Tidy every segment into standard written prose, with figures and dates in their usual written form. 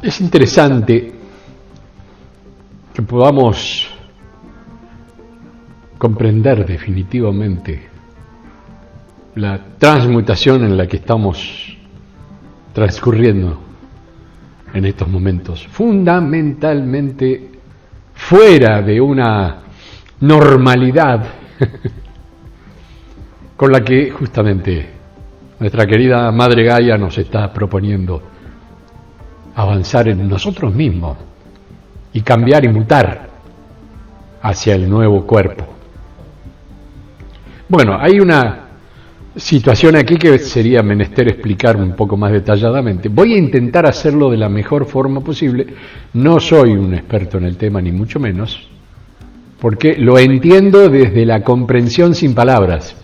Es interesante que podamos comprender definitivamente la transmutación en la que estamos transcurriendo en estos momentos, fundamentalmente fuera de una normalidad con la que justamente nuestra querida Madre Gaia nos está proponiendo avanzar en nosotros mismos y cambiar y mutar hacia el nuevo cuerpo. Bueno, hay una situación aquí que sería menester explicar un poco más detalladamente. Voy a intentar hacerlo de la mejor forma posible. No soy un experto en el tema, ni mucho menos, porque lo entiendo desde la comprensión sin palabras.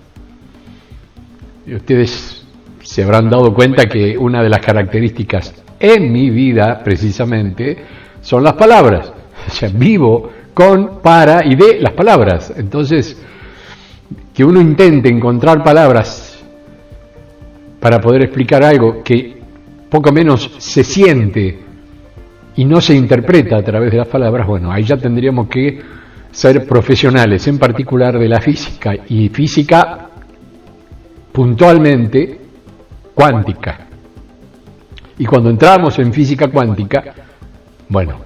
Y ustedes se habrán dado cuenta que una de las características en mi vida, precisamente, son las palabras. O sea, vivo con, para y de las palabras. Entonces, que uno intente encontrar palabras para poder explicar algo que poco menos se siente y no se interpreta a través de las palabras, bueno, ahí ya tendríamos que ser profesionales, en particular de la física, y física puntualmente cuántica. Y cuando entramos en física cuántica, bueno,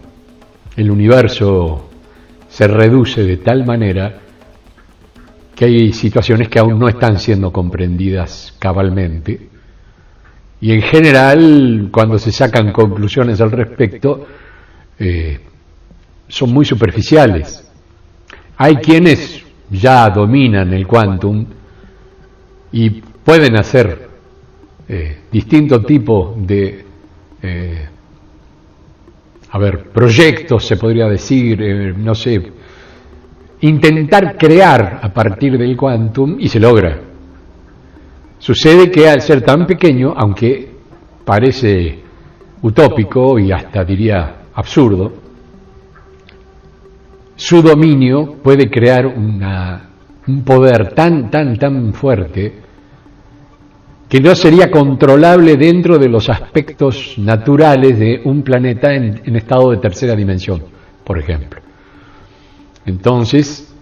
el universo se reduce de tal manera que hay situaciones que aún no están siendo comprendidas cabalmente, y en general, cuando se sacan conclusiones al respecto, son muy superficiales. Hay quienes ya dominan el quantum y pueden hacer distinto tipo de proyectos, se podría decir, no sé, intentar crear a partir del quantum, y se logra. Sucede que al ser tan pequeño, aunque parece utópico y hasta diría absurdo, su dominio puede crear un poder tan fuerte que no sería controlable dentro de los aspectos naturales de un planeta en estado de tercera dimensión, por ejemplo. Entonces,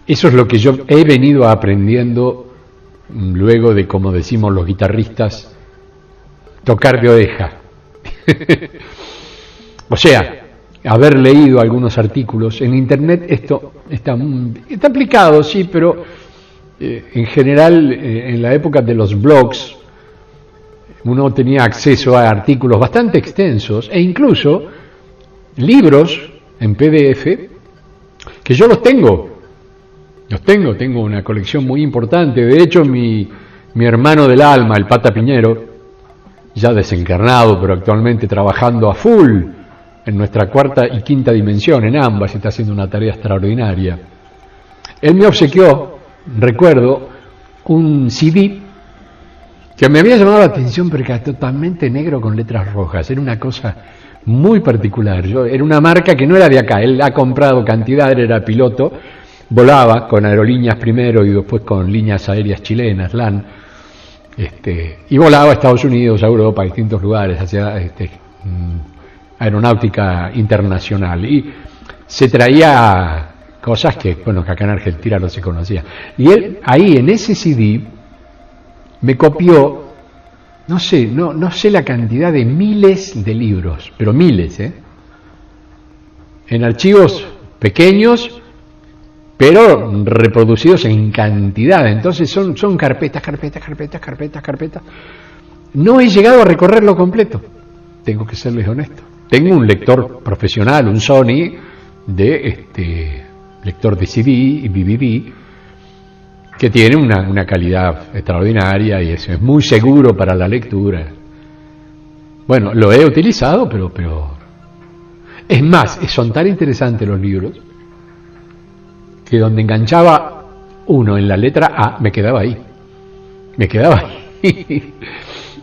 eso es lo que yo he venido aprendiendo luego de, como decimos los guitarristas, tocar de oreja. O sea, haber leído algunos artículos en internet. Esto está aplicado, sí, pero en general en la época de los blogs uno tenía acceso a artículos bastante extensos e incluso libros en PDF que yo tengo una colección muy importante. De hecho, mi hermano del alma, el Pata Piñero, ya desencarnado, pero actualmente trabajando a full en nuestra cuarta y quinta dimensión, en ambas, está haciendo una tarea extraordinaria. Él me obsequió, recuerdo, un CD que me había llamado la atención porque era totalmente negro con letras rojas. Era una cosa muy particular. Era una marca que no era de acá. Él ha comprado cantidad, él era piloto, volaba con aerolíneas primero y después con líneas aéreas chilenas, LAN, y volaba a Estados Unidos, a Europa, a distintos lugares, hacia aeronáutica internacional. Y se traía cosas que acá en Argentina no se conocía. Y él, ahí en ese CD, me copió, no sé la cantidad de miles de libros, pero miles, en archivos pequeños, pero reproducidos en cantidad. Entonces son carpetas. No he llegado a recorrerlo completo, tengo que serles honesto. Tengo un lector profesional, un Sony, lector de CD y DVD, que tiene una calidad extraordinaria y eso es muy seguro para la lectura. Bueno, lo he utilizado, pero es más, son tan interesantes los libros que donde enganchaba uno en la letra A, me quedaba ahí.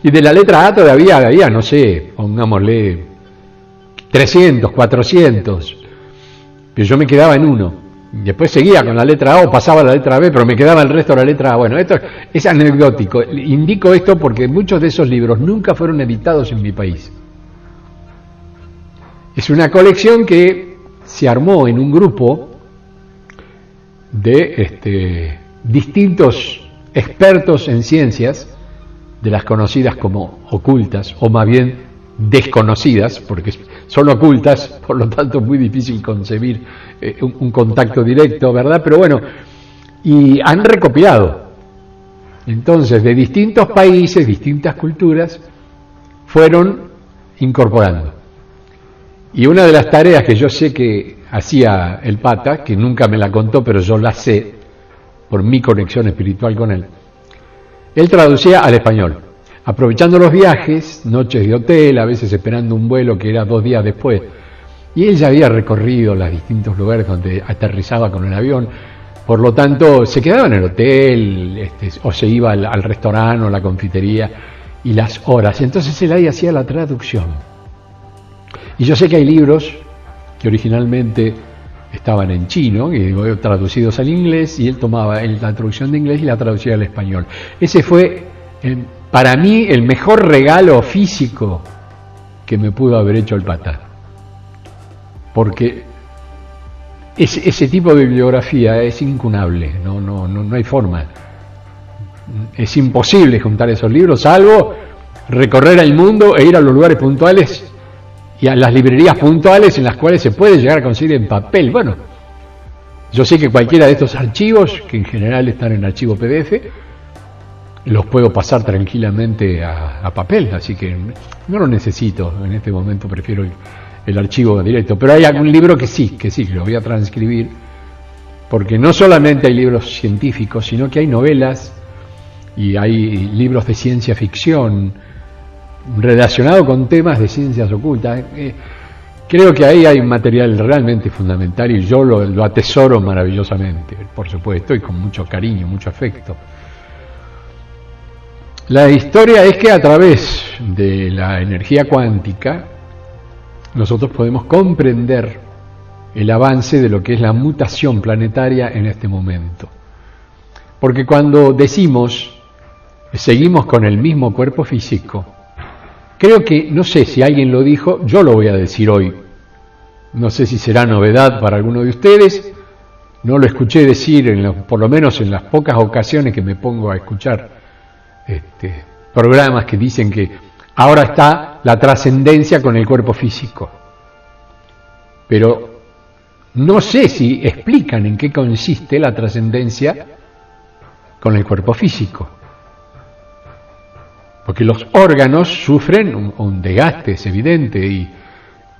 Y de la letra A todavía había, no sé, pongámosle 300, 400, pero yo me quedaba en uno. Después seguía con la letra A o pasaba a la letra B, pero me quedaba el resto de la letra A. Bueno, esto es anecdótico. Indico esto porque muchos de esos libros nunca fueron editados en mi país. Es una colección que se armó en un grupo de distintos expertos en ciencias, de las conocidas como ocultas, o más bien desconocidas, porque son ocultas, por lo tanto es muy difícil concebir un contacto directo, ¿verdad? Pero bueno, y han recopilado. Entonces, de distintos países, distintas culturas, fueron incorporando. Y una de las tareas que yo sé que hacía el Pata, que nunca me la contó, pero yo la sé, por mi conexión espiritual con él traducía al español, aprovechando los viajes, noches de hotel, a veces esperando un vuelo que era 2 días después. Y él ya había recorrido los distintos lugares donde aterrizaba con el avión, por lo tanto se quedaba en el hotel, o se iba al restaurante o la confitería, y las horas. Entonces él ahí hacía la traducción. Y yo sé que hay libros que originalmente estaban en chino, y traducidos al inglés, y él tomaba la traducción de inglés y la traducía al español. Ese fue, para mí, el mejor regalo físico que me pudo haber hecho el Pata. Porque ese tipo de bibliografía es incunable, no hay forma. Es imposible juntar esos libros, salvo recorrer el mundo e ir a los lugares puntuales y a las librerías puntuales en las cuales se puede llegar a conseguir en papel. Bueno, yo sé que cualquiera de estos archivos, que en general están en archivo PDF, los puedo pasar tranquilamente a papel, así que no lo necesito. En este momento prefiero el archivo directo. Pero hay algún libro que sí, que lo voy a transcribir, porque no solamente hay libros científicos, sino que hay novelas y hay libros de ciencia ficción relacionado con temas de ciencias ocultas. Creo que ahí hay material realmente fundamental y yo lo atesoro maravillosamente, por supuesto, y con mucho cariño, mucho afecto. La historia es que a través de la energía cuántica nosotros podemos comprender el avance de lo que es la mutación planetaria en este momento. Porque cuando decimos seguimos con el mismo cuerpo físico, creo que, no sé si alguien lo dijo, yo lo voy a decir hoy. No sé si será novedad para alguno de ustedes, no lo escuché decir, por lo menos en las pocas ocasiones que me pongo a escuchar programas que dicen que ahora está la trascendencia con el cuerpo físico. Pero no sé si explican en qué consiste la trascendencia con el cuerpo físico. Porque los órganos sufren un desgaste, es evidente,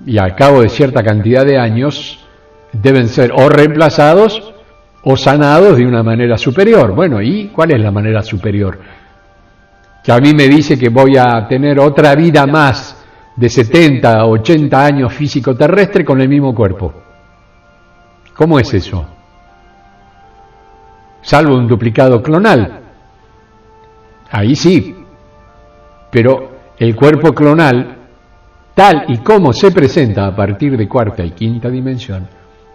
y al cabo de cierta cantidad de años deben ser o reemplazados o sanados de una manera superior. Bueno, ¿y cuál es la manera superior? Que a mí me dice que voy a tener otra vida más de 70, 80 años físico terrestre con el mismo cuerpo. ¿Cómo es eso? Salvo un duplicado clonal. Ahí sí. Pero el cuerpo clonal, tal y como se presenta a partir de cuarta y quinta dimensión,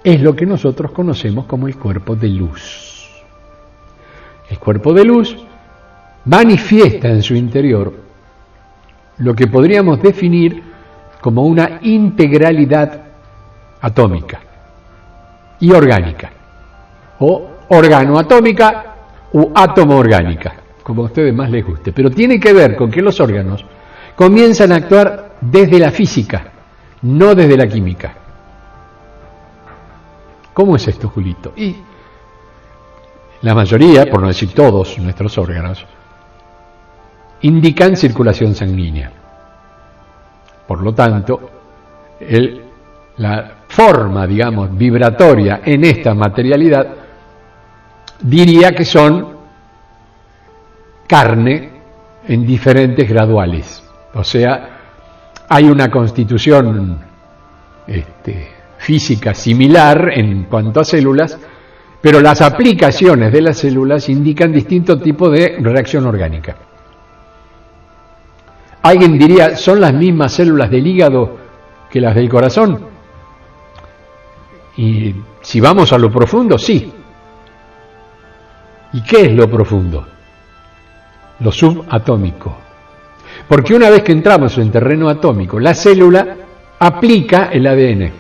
es lo que nosotros conocemos como el cuerpo de luz. El cuerpo de luz manifiesta en su interior lo que podríamos definir como una integralidad atómica y orgánica, o organoatómica u átomo orgánica, como a ustedes más les guste, pero tiene que ver con que los órganos comienzan a actuar desde la física, no desde la química. ¿Cómo es esto, Julito? Y la mayoría, por no decir todos nuestros órganos, indican circulación sanguínea. Por lo tanto, la forma, digamos, vibratoria en esta materialidad diría que son carne en diferentes graduales. O sea, hay una constitución física similar en cuanto a células, pero las aplicaciones de las células indican distinto tipo de reacción orgánica. Alguien diría, ¿son las mismas células del hígado que las del corazón? Y si vamos a lo profundo, sí. ¿Y qué es lo profundo? Lo subatómico. Porque una vez que entramos en terreno atómico, la célula aplica el ADN.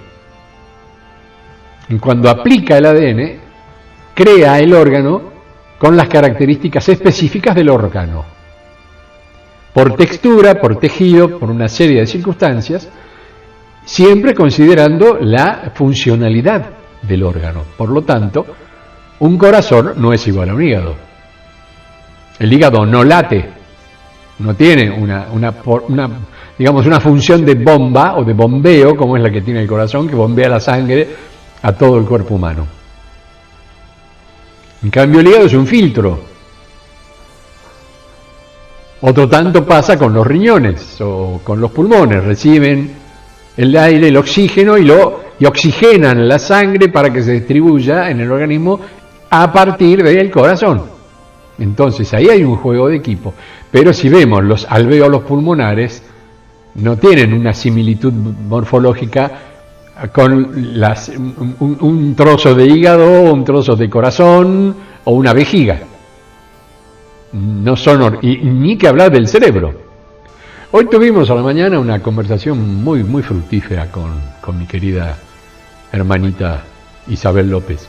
Y cuando aplica el ADN, crea el órgano con las características específicas del órgano. Por textura, por tejido, por una serie de circunstancias, siempre considerando la funcionalidad del órgano. Por lo tanto, un corazón no es igual a un hígado. El hígado no late, no tiene una función de bomba o de bombeo, como es la que tiene el corazón, que bombea la sangre a todo el cuerpo humano. En cambio, el hígado es un filtro. Otro tanto pasa con los riñones o con los pulmones, reciben el aire, el oxígeno y oxigenan la sangre para que se distribuya en el organismo a partir del corazón. Entonces ahí hay un juego de equipo. Pero si vemos los alvéolos pulmonares, no tienen una similitud morfológica con un trozo de hígado, un trozo de corazón o una vejiga. No son, ni que hablar del cerebro. Hoy tuvimos a la mañana una conversación muy, muy fructífera con mi querida hermanita Isabel López,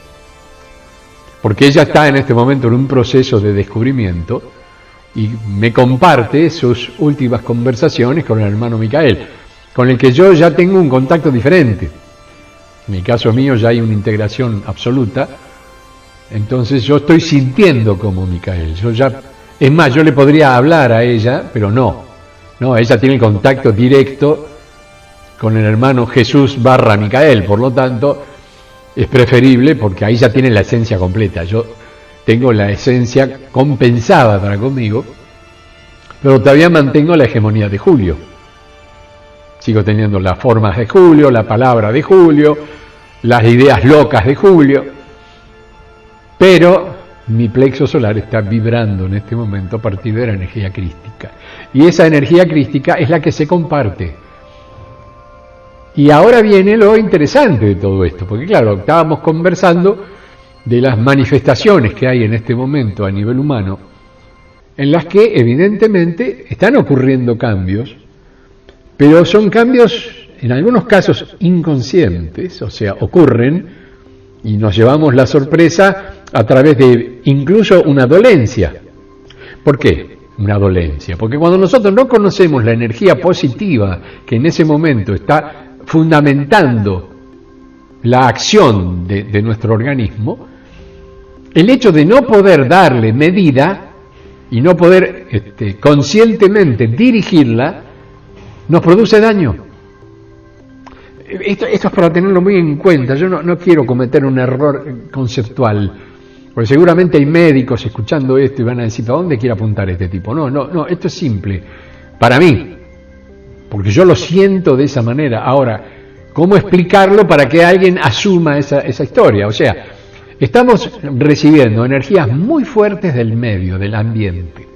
porque ella está en este momento en un proceso de descubrimiento y me comparte sus últimas conversaciones con el hermano Micael, con el que yo ya tengo un contacto diferente. En el caso mío ya hay una integración absoluta, entonces yo estoy sintiendo como Micael. Es más, yo le podría hablar a ella, pero no, ella tiene contacto directo con el hermano Jesús / Micael, por lo tanto es preferible porque ahí ya tiene la esencia completa. Yo tengo la esencia compensada para conmigo, pero todavía mantengo la hegemonía de Julio. Sigo teniendo las formas de Julio, la palabra de Julio, las ideas locas de Julio, pero mi plexo solar está vibrando en este momento a partir de la energía crística. Y esa energía crística es la que se comparte. Y ahora viene lo interesante de todo esto, porque claro, estábamos conversando de las manifestaciones que hay en este momento a nivel humano, en las que evidentemente están ocurriendo cambios, pero son cambios en algunos casos inconscientes, o sea, ocurren y nos llevamos la sorpresa a través de incluso una dolencia. ¿Por qué una dolencia? Porque cuando nosotros no conocemos la energía positiva que en ese momento está fundamentando la acción de nuestro organismo, el hecho de no poder darle medida y no poder conscientemente dirigirla, nos produce daño. Esto es para tenerlo muy en cuenta. Yo no quiero cometer un error conceptual, porque seguramente hay médicos escuchando esto y van a decir, ¿a dónde quiere apuntar este tipo? No, esto es simple. Para mí, porque yo lo siento de esa manera. Ahora, ¿cómo explicarlo para que alguien asuma esa historia? O sea, estamos recibiendo energías muy fuertes del medio, del ambiente,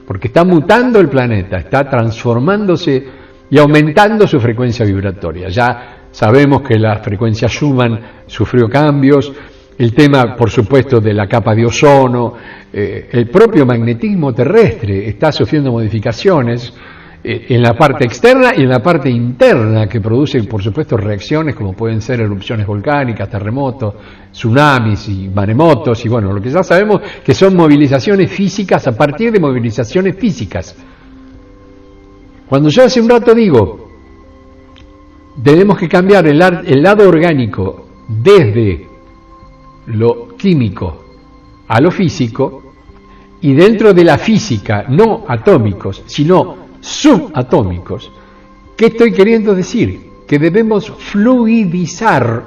porque está mutando el planeta, está transformándose y aumentando su frecuencia vibratoria. Ya sabemos que la frecuencia Schumann sufrió cambios, el tema, por supuesto, de la capa de ozono, el propio magnetismo terrestre está sufriendo modificaciones en la parte externa y en la parte interna, que producen, por supuesto, reacciones como pueden ser erupciones volcánicas, terremotos, tsunamis y maremotos, y bueno, lo que ya sabemos que son movilizaciones físicas a partir de movilizaciones físicas. Cuando yo hace un rato digo, tenemos que cambiar el lado orgánico desde lo químico a lo físico, y dentro de la física, no atómicos, sino subatómicos. ¿Qué estoy queriendo decir? Que debemos fluidizar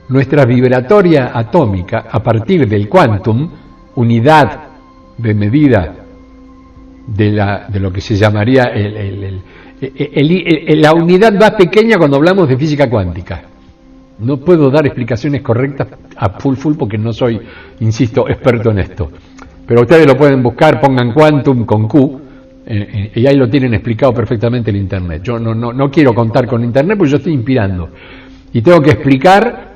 nuestra vibratoria atómica a partir del quantum, unidad de medida de lo que se llamaría la unidad más pequeña cuando hablamos de física cuántica. No puedo dar explicaciones correctas a full porque no soy, insisto, experto en esto. Pero ustedes lo pueden buscar, pongan quantum con Q, y ahí lo tienen explicado perfectamente en Internet. Yo no quiero contar con Internet porque yo estoy inspirando. Y tengo que explicar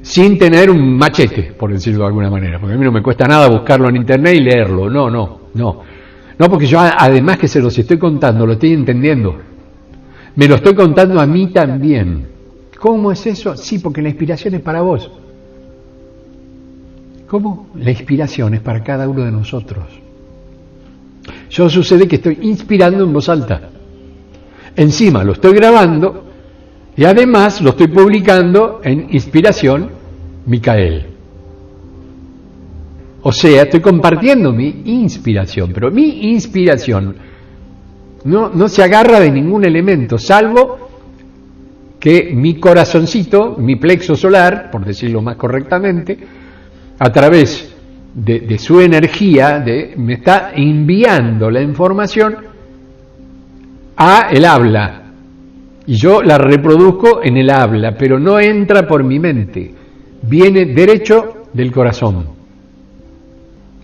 sin tener un machete, por decirlo de alguna manera. Porque a mí no me cuesta nada buscarlo en Internet y leerlo. No, porque yo además que se los estoy contando, lo estoy entendiendo. me lo estoy contando a mí también. ¿Cómo es eso? Sí, porque la inspiración es para vos. ¿Cómo? La inspiración es para cada uno de nosotros. Yo sucede que estoy inspirando en voz alta. Encima lo estoy grabando y además lo estoy publicando en Inspiración Micael. O sea, estoy compartiendo mi inspiración, pero mi inspiración no se agarra de ningún elemento, salvo que mi corazoncito, mi plexo solar, por decirlo más correctamente, a través de su energía, me está enviando la información a el habla. Y yo la reproduzco en el habla, pero no entra por mi mente, viene derecho del corazón.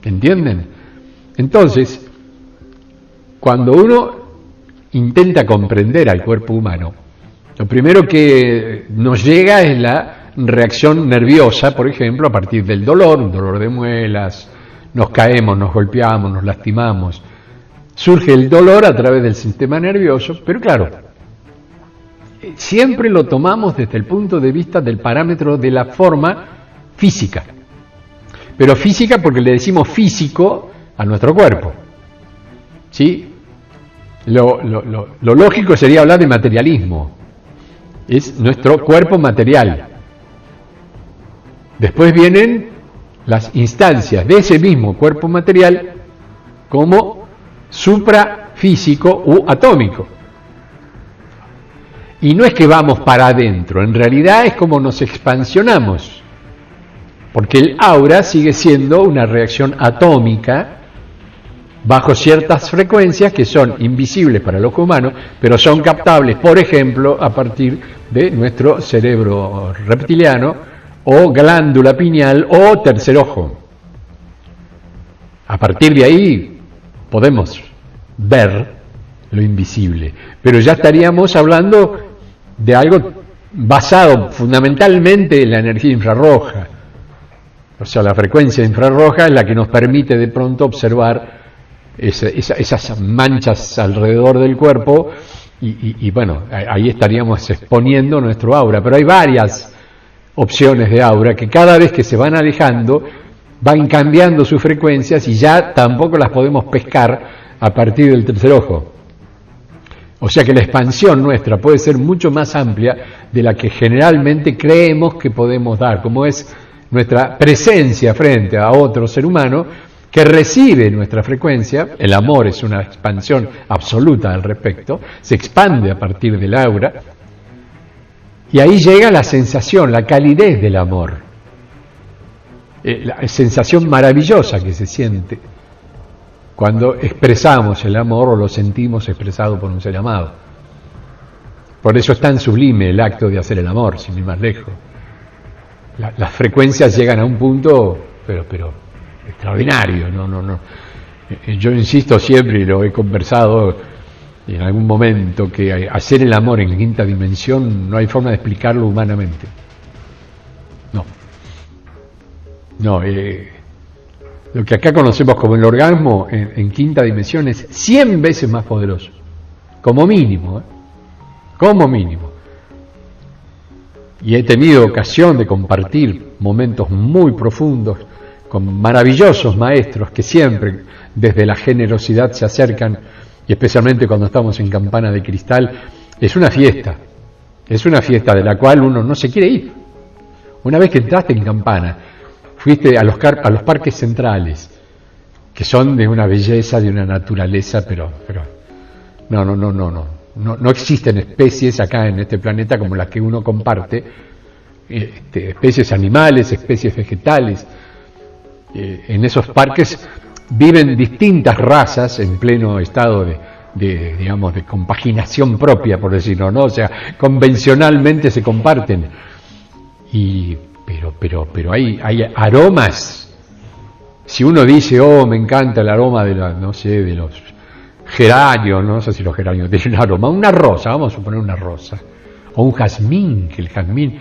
¿Entienden? Entonces, cuando uno intenta comprender al cuerpo humano, lo primero que nos llega es la reacción nerviosa, por ejemplo, a partir del dolor, un dolor de muelas, nos caemos, nos golpeamos, nos lastimamos. Surge el dolor a través del sistema nervioso, pero claro, siempre lo tomamos desde el punto de vista del parámetro de la forma física. Pero física porque le decimos físico a nuestro cuerpo. ¿Sí? Lo lógico sería hablar de materialismo. Es nuestro cuerpo material. Después vienen las instancias de ese mismo cuerpo material como suprafísico u atómico. Y no es que vamos para adentro, en realidad es como nos expansionamos. Porque el aura sigue siendo una reacción atómica bajo ciertas frecuencias que son invisibles para el ojo humano, pero son captables, por ejemplo, a partir de nuestro cerebro reptiliano o glándula pineal o tercer ojo. A partir de ahí podemos ver lo invisible, pero ya estaríamos hablando de algo basado fundamentalmente en la energía infrarroja. O sea, la frecuencia infrarroja es la que nos permite de pronto observar esas manchas alrededor del cuerpo y bueno, ahí estaríamos exponiendo nuestro aura. Pero hay varias opciones de aura que cada vez que se van alejando van cambiando sus frecuencias y ya tampoco las podemos pescar a partir del tercer ojo. O sea que la expansión nuestra puede ser mucho más amplia de la que generalmente creemos que podemos dar, como es nuestra presencia frente a otro ser humano que recibe nuestra frecuencia. El amor es una expansión absoluta al respecto, se expande a partir del aura, y ahí llega la sensación, la calidez del amor, la sensación maravillosa que se siente cuando expresamos el amor o lo sentimos expresado por un ser amado. Por eso es tan sublime el acto de hacer el amor, sin ir más lejos. Las frecuencias llegan a un punto, pero extraordinario. No. Yo insisto siempre, y lo he conversado en algún momento, que hacer el amor en quinta dimensión no hay forma de explicarlo humanamente. No, lo que acá conocemos como el orgasmo en quinta dimensión es 100 veces más poderoso, como mínimo, como mínimo. Y he tenido ocasión de compartir momentos muy profundos con maravillosos maestros que siempre desde la generosidad se acercan, y especialmente cuando estamos en Campana de Cristal. Es una fiesta de la cual uno no se quiere ir. Una vez que entraste en Campana, fuiste a los parques centrales, que son de una belleza, de una naturaleza, pero no existen especies acá en este planeta como las que uno comparte, especies animales, especies vegetales. En esos parques viven distintas razas en pleno estado de compaginación propia, por decirlo, ¿no? O sea, convencionalmente se comparten. Pero hay aromas. Si uno dice, me encanta el aroma de los geranios, no sé si los geranios tienen aroma, una rosa, vamos a suponer una rosa, o un jazmín, que el jazmín,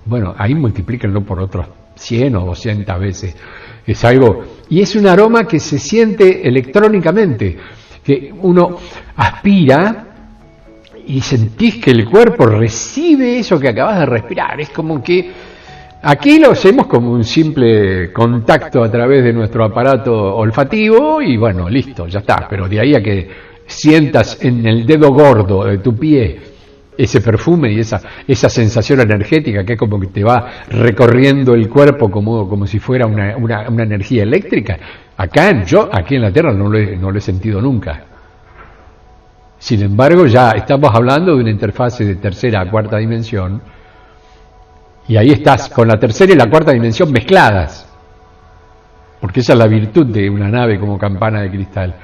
bueno, ahí multiplíquenlo por otros 100 o 200 veces, es algo, y es un aroma que se siente electrónicamente, que uno aspira y sentís que el cuerpo recibe eso que acabas de respirar. Es como que aquí lo hacemos como un simple contacto a través de nuestro aparato olfativo y bueno, listo, ya está. Pero de ahí a que sientas en el dedo gordo de tu pie ese perfume y esa sensación energética que es como que te va recorriendo el cuerpo como si fuera una energía eléctrica, yo aquí en la Tierra no lo he sentido nunca. Sin embargo, ya estamos hablando de una interfase de tercera a cuarta dimensión, y ahí estás con la tercera y la cuarta dimensión mezcladas, porque esa es la virtud de una nave como Campana de Cristal.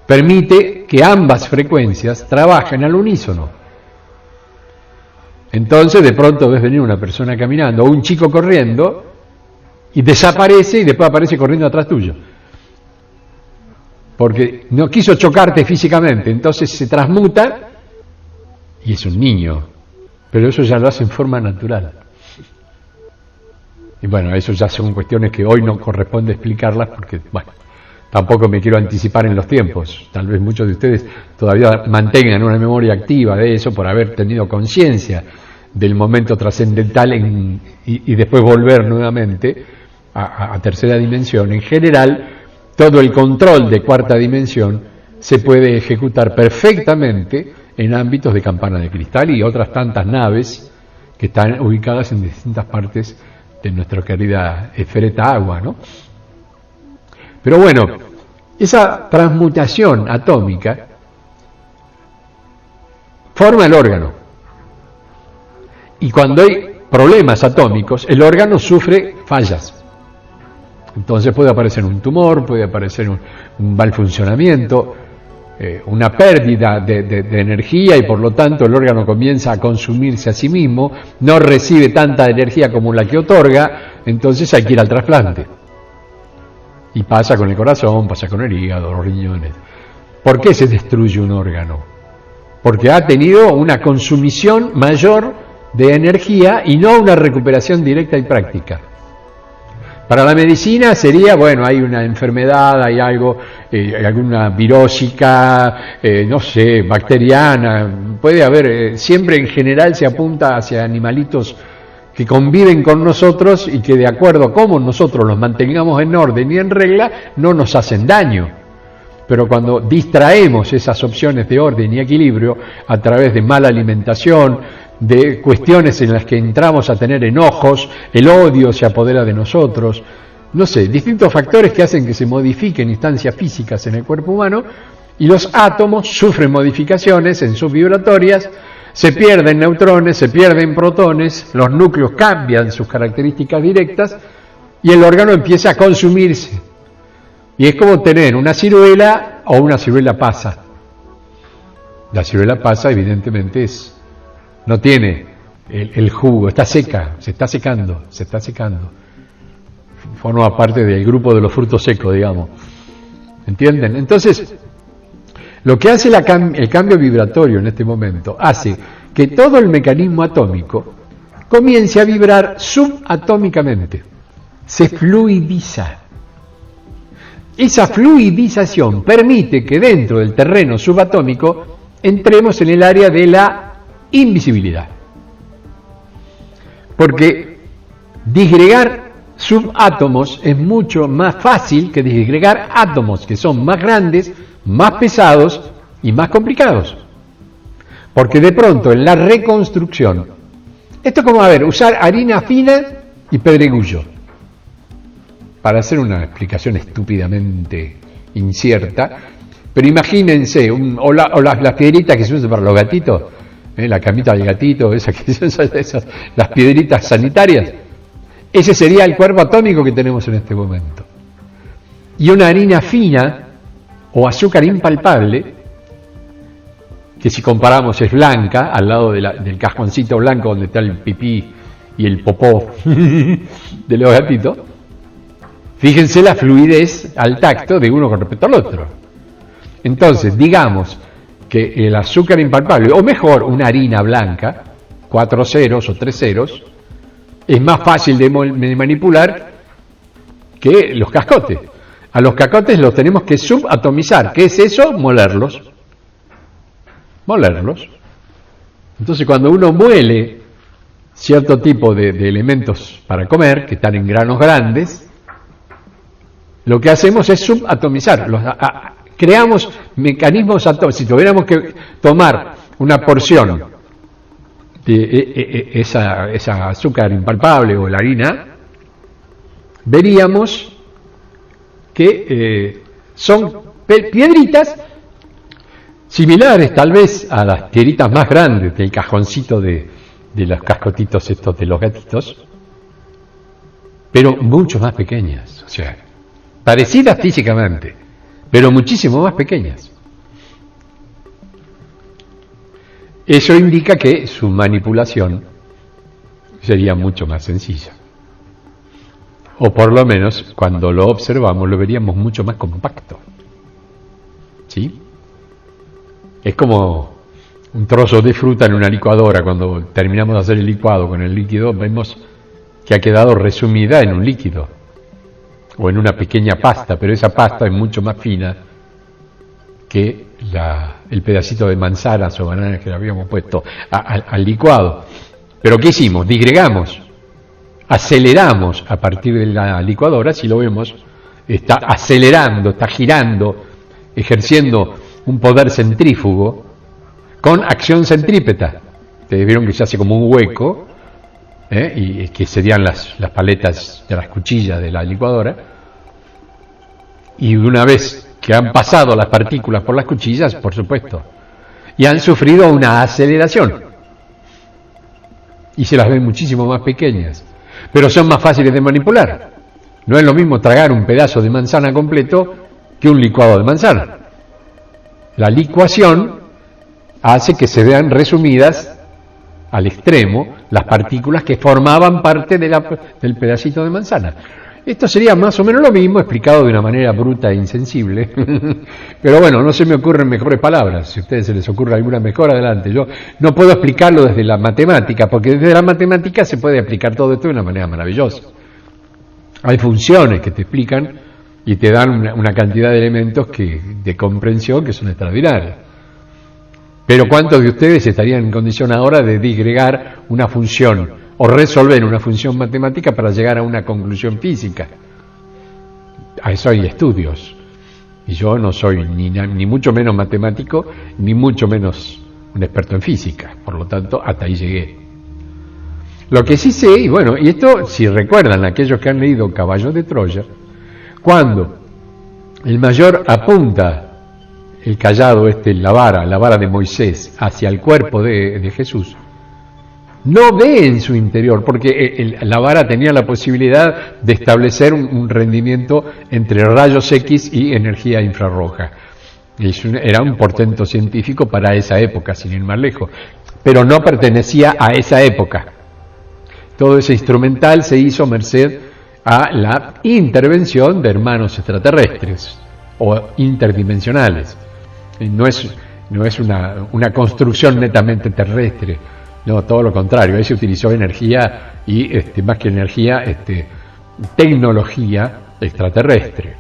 Permite que ambas frecuencias trabajen al unísono. Entonces de pronto ves venir una persona caminando o un chico corriendo y desaparece y después aparece corriendo atrás tuyo. Porque no quiso chocarte físicamente, entonces se transmuta y es un niño. Pero eso ya lo hace en forma natural. Y bueno, eso ya son cuestiones que hoy no corresponde explicarlas porque, bueno, tampoco me quiero anticipar en los tiempos. Tal vez muchos de ustedes todavía mantengan una memoria activa de eso por haber tenido conciencia del momento trascendental y después volver nuevamente a tercera dimensión. En general, todo el control de cuarta dimensión se puede ejecutar perfectamente en ámbitos de Campana de Cristal y otras tantas naves que están ubicadas en distintas partes de nuestra querida esfereta agua, ¿no? Pero bueno, esa transmutación atómica forma el órgano. Y cuando hay problemas atómicos, el órgano sufre fallas. Entonces puede aparecer un tumor, puede aparecer un mal funcionamiento, una pérdida de energía y por lo tanto el órgano comienza a consumirse a sí mismo, no recibe tanta energía como la que otorga, entonces hay que ir al trasplante. Y pasa con el corazón, pasa con el hígado, los riñones. ¿Por qué se destruye un órgano? Porque ha tenido una consumición mayor de energía y no una recuperación directa y práctica. Para la medicina sería, bueno, hay una enfermedad, hay algo, alguna virósica, no sé, bacteriana, puede haber, siempre en general se apunta hacia animalitos que conviven con nosotros y que de acuerdo a cómo nosotros los mantengamos en orden y en regla, no nos hacen daño. Pero cuando distraemos esas opciones de orden y equilibrio a través de mala alimentación, de cuestiones en las que entramos a tener enojos, el odio se apodera de nosotros, no sé, distintos factores que hacen que se modifiquen instancias físicas en el cuerpo humano y los átomos sufren modificaciones en sus vibratorias, se pierden neutrones, se pierden protones, los núcleos cambian sus características directas y el órgano empieza a consumirse. Y es como tener una ciruela o una ciruela pasa. La ciruela pasa evidentemente no tiene el jugo, está seca, se está secando. Forma parte del grupo de los frutos secos, digamos. ¿Entienden? Entonces, lo que hace el cambio vibratorio en este momento hace que todo el mecanismo atómico comience a vibrar subatómicamente. Se fluidiza. Esa fluidización permite que dentro del terreno subatómico entremos en el área de la invisibilidad. Porque disgregar subátomos es mucho más fácil que disgregar átomos que son más grandes, más pesados y más complicados. Porque de pronto en la reconstrucción, esto es como, usar harina fina y pedregullo. Para hacer una explicación estúpidamente incierta, pero imagínense, las piedritas que se usan para los gatitos, la camita del gatito, esas, las piedritas sanitarias, ese sería el cuerpo atómico que tenemos en este momento. Y una harina fina o azúcar impalpable, que si comparamos es blanca, al lado del cajoncito blanco donde está el pipí y el popó de los gatitos, fíjense la fluidez al tacto de uno con respecto al otro. Entonces, digamos que el azúcar impalpable, o mejor, una harina blanca, 4 ceros o 3 ceros, es más fácil de manipular que los cascotes. A los cascotes los tenemos que subatomizar. ¿Qué es eso? Molerlos. Entonces cuando uno muele cierto tipo de elementos para comer, que están en granos grandes, lo que hacemos es subatomizar, creamos mecanismos atómicos. Si tuviéramos que tomar una porción de esa azúcar impalpable o la harina, veríamos que son piedritas similares tal vez a las piedritas más grandes del cajoncito de los cascotitos estos de los gatitos, pero mucho más pequeñas, o sea, parecidas físicamente, pero muchísimo más pequeñas. Eso indica que su manipulación sería mucho más sencilla. O por lo menos, cuando lo observamos, lo veríamos mucho más compacto. ¿Sí? Es como un trozo de fruta en una licuadora. Cuando terminamos de hacer el licuado con el líquido, vemos que ha quedado resumida en un líquido o en una pequeña pasta, pero esa pasta es mucho más fina que el pedacito de manzanas o bananas que le habíamos puesto al licuado. ¿Pero qué hicimos? Disgregamos, aceleramos a partir de la licuadora. Si lo vemos, está acelerando, está girando, ejerciendo un poder centrífugo con acción centrípeta. Ustedes vieron que se hace como un hueco, y que serían las paletas de las cuchillas de la licuadora, y una vez que han pasado las partículas por las cuchillas, por supuesto, y han sufrido una aceleración, y se las ven muchísimo más pequeñas, pero son más fáciles de manipular. No es lo mismo tragar un pedazo de manzana completo que un licuado de manzana. La licuación hace que se vean resumidas al extremo las partículas que formaban parte del pedacito de manzana. Esto sería más o menos lo mismo, explicado de una manera bruta e insensible, pero bueno, no se me ocurren mejores palabras. Si a ustedes se les ocurre alguna mejor, adelante. Yo no puedo explicarlo desde la matemática, porque desde la matemática se puede explicar todo esto de una manera maravillosa. Hay funciones que te explican y te dan una cantidad de elementos de comprensión que son extraordinarios. Pero ¿cuántos de ustedes estarían en condición ahora de disgregar una función o resolver una función matemática para llegar a una conclusión física? A eso hay estudios. Y yo no soy ni mucho menos matemático, ni mucho menos un experto en física. Por lo tanto, hasta ahí llegué. Lo que sí sé, y bueno, y esto, si recuerdan aquellos que han leído Caballos de Troya, cuando el mayor apunta el cayado la vara de Moisés hacia el cuerpo de Jesús, no ve en su interior, porque la vara tenía la posibilidad de establecer un rendimiento entre rayos X y energía infrarroja. Era un portento científico para esa época, sin ir más lejos, pero no pertenecía a esa época. Todo ese instrumental se hizo merced a la intervención de hermanos extraterrestres o interdimensionales. No es una construcción netamente terrestre, no, todo lo contrario. Ahí se utilizó energía y más que energía, tecnología extraterrestre.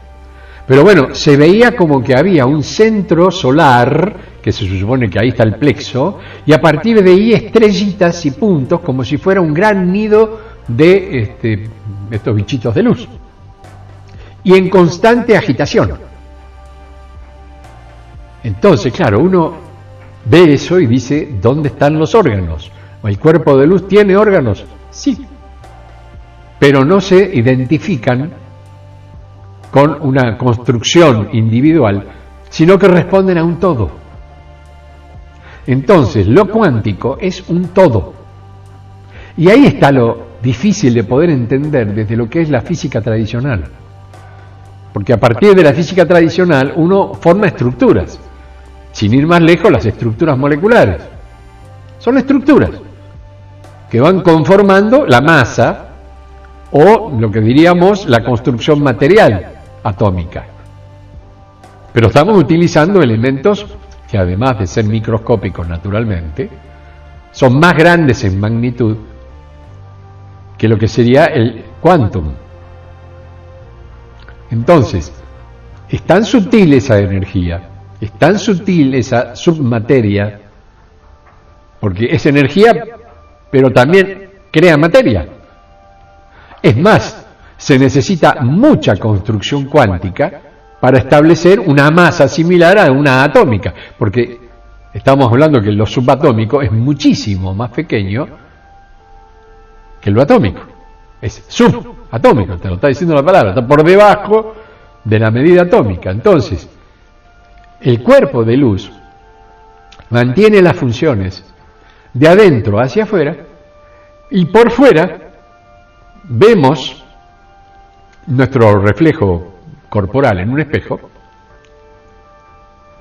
Pero bueno, se veía como que había un centro solar, que se supone que ahí está el plexo, y a partir de ahí estrellitas y puntos, como si fuera un gran nido de estos bichitos de luz, y en constante agitación. Entonces, claro, uno ve eso y dice, ¿dónde están los órganos? ¿El cuerpo de luz tiene órganos? Sí, pero no se identifican con una construcción individual, sino que responden a un todo. Entonces, lo cuántico es un todo. Y ahí está lo difícil de poder entender desde lo que es la física tradicional. Porque a partir de la física tradicional uno forma estructuras. Sin ir más lejos, las estructuras moleculares. Son estructuras que van conformando la masa o lo que diríamos la construcción material atómica. Pero estamos utilizando elementos que, además de ser microscópicos naturalmente, son más grandes en magnitud que lo que sería el quantum. Entonces, es tan sutil esa energía, es tan sutil esa submateria, porque es energía, pero también crea materia. Es más, se necesita mucha construcción cuántica para establecer una masa similar a una atómica, porque estamos hablando que lo subatómico es muchísimo más pequeño que lo atómico. Es subatómico, te lo está diciendo la palabra, está por debajo de la medida atómica. Entonces, el cuerpo de luz mantiene las funciones de adentro hacia afuera, y por fuera vemos nuestro reflejo corporal en un espejo,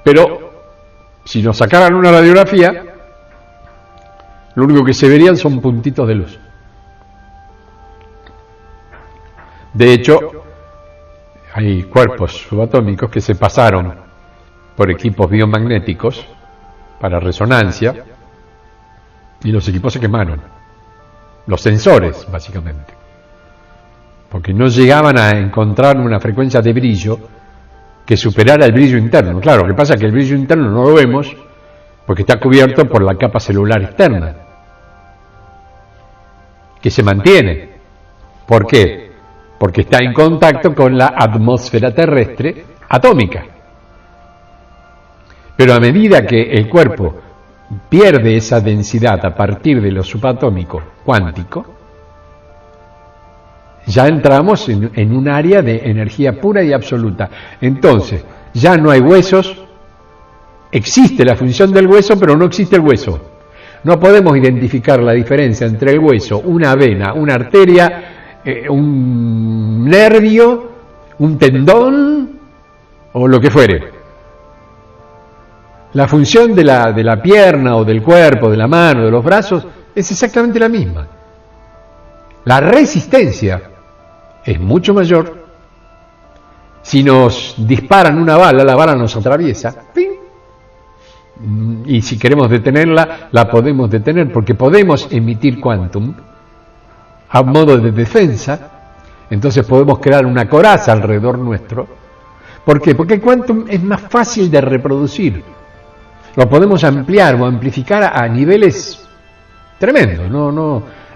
pero si nos sacaran una radiografía, lo único que se verían son puntitos de luz. De hecho, hay cuerpos subatómicos que se pasaron por equipos biomagnéticos para resonancia y los equipos se quemaron. Los sensores, básicamente. Porque no llegaban a encontrar una frecuencia de brillo que superara el brillo interno. Claro, lo que pasa es que el brillo interno no lo vemos porque está cubierto por la capa celular externa, que se mantiene. ¿Por qué? Porque está en contacto con la atmósfera terrestre atómica. Pero a medida que el cuerpo pierde esa densidad a partir de lo subatómico cuántico, ya entramos en un área de energía pura y absoluta. Entonces, ya no hay huesos, existe la función del hueso, pero no existe el hueso. No podemos identificar la diferencia entre el hueso, una vena, una arteria, un nervio, un tendón o lo que fuere. La función de la pierna o del cuerpo, de la mano, de los brazos, es exactamente la misma. La resistencia es mucho mayor. Si nos disparan una bala, la bala nos atraviesa, ¡ping! Y si queremos detenerla, la podemos detener porque podemos emitir quantum a modo de defensa. Entonces podemos crear una coraza alrededor nuestro. ¿Por qué? Porque el quantum es más fácil de reproducir. Lo podemos ampliar o amplificar a niveles tremendos.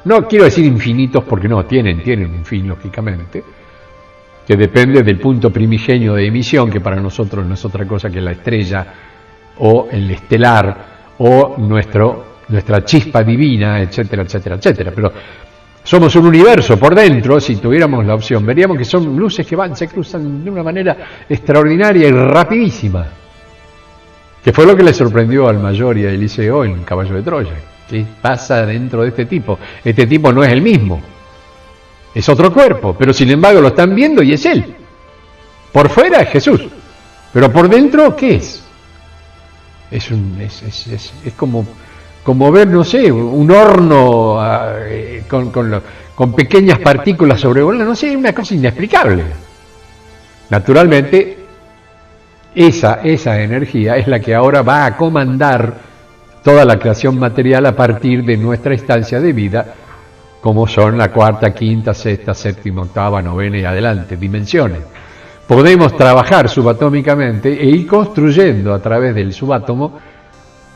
No quiero decir infinitos porque no, tienen un fin, lógicamente, que depende del punto primigenio de emisión, que para nosotros no es otra cosa que la estrella o el estelar o nuestra chispa divina, etcétera, etcétera, etcétera. Pero somos un universo por dentro. Si tuviéramos la opción, veríamos que son luces que se cruzan de una manera extraordinaria y rapidísima, que fue lo que le sorprendió al Mayor y a Eliseo en Caballo de Troya. ¿Qué pasa dentro de este tipo? Este tipo no es el mismo, es otro cuerpo, pero sin embargo lo están viendo y es él. Por fuera es Jesús, pero por dentro, ¿qué es? Es como ver, no sé, un horno con pequeñas partículas sobrevolando, no sé, una cosa inexplicable. Naturalmente, esa energía es la que ahora va a comandar toda la creación material a partir de nuestra instancia de vida, como son la cuarta, quinta, sexta, séptima, octava, novena y adelante, dimensiones. Podemos trabajar subatómicamente e ir construyendo a través del subátomo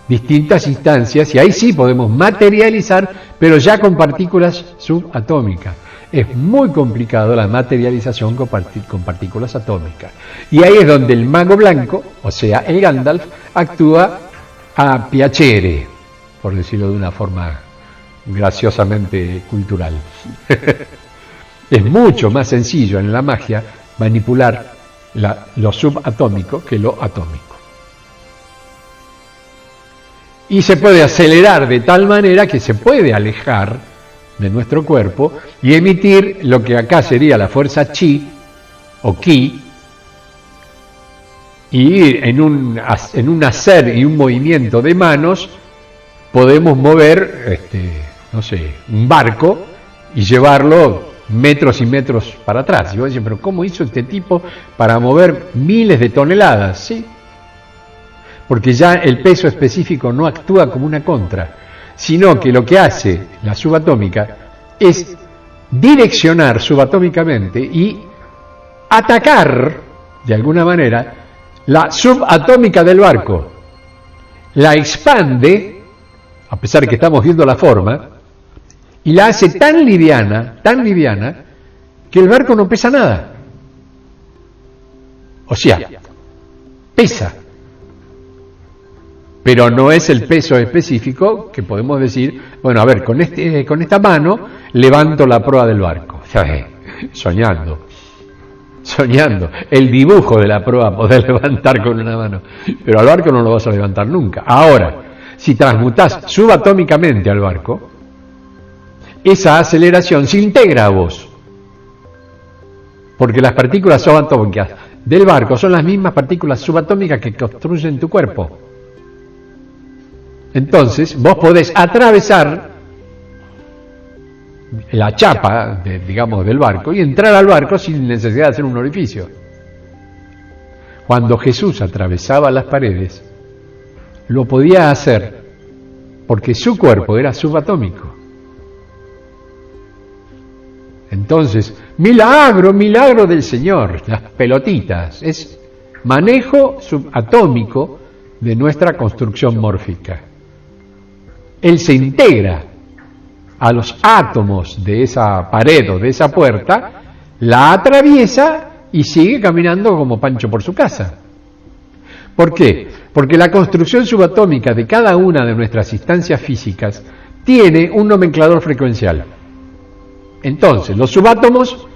distintas instancias, y ahí sí podemos materializar, pero ya con partículas subatómicas. Es muy complicado la materialización con partículas atómicas. Y ahí es donde el mago blanco, o sea, el Gandalf, actúa a piacere, por decirlo de una forma graciosamente cultural. Es mucho más sencillo en la magia manipular lo subatómico que lo atómico. Y se puede acelerar de tal manera que se puede alejar de nuestro cuerpo y emitir lo que acá sería la fuerza chi o ki, y en un hacer y un movimiento de manos podemos mover no sé, un barco y llevarlo metros y metros para atrás. Y vos decís, pero ¿cómo hizo este tipo para mover miles de toneladas? Sí, porque ya el peso específico no actúa como una contra, sino que lo que hace la subatómica es direccionar subatómicamente y atacar, de alguna manera, la subatómica del barco. La expande a pesar de que estamos viendo la forma, y la hace tan liviana, que el barco no pesa nada. O sea, pesa, pero no es el peso específico que podemos decir, bueno, a ver, con esta mano levanto la proa del barco. Soñando. El dibujo de la proa poder levantar con una mano, pero al barco no lo vas a levantar nunca. Ahora, si transmutás subatómicamente al barco, esa aceleración se integra a vos, porque las partículas subatómicas del barco son las mismas partículas subatómicas que construyen tu cuerpo. Entonces, vos podés atravesar la chapa, del barco y entrar al barco sin necesidad de hacer un orificio. Cuando Jesús atravesaba las paredes, lo podía hacer porque su cuerpo era subatómico. Entonces, milagro del Señor, las pelotitas, es manejo subatómico de nuestra construcción mórfica. Él se integra a los átomos de esa pared o de esa puerta, la atraviesa y sigue caminando como Pancho por su casa. ¿Por qué? Porque la construcción subatómica de cada una de nuestras instancias físicas tiene un nomenclador frecuencial. Entonces, los subátomos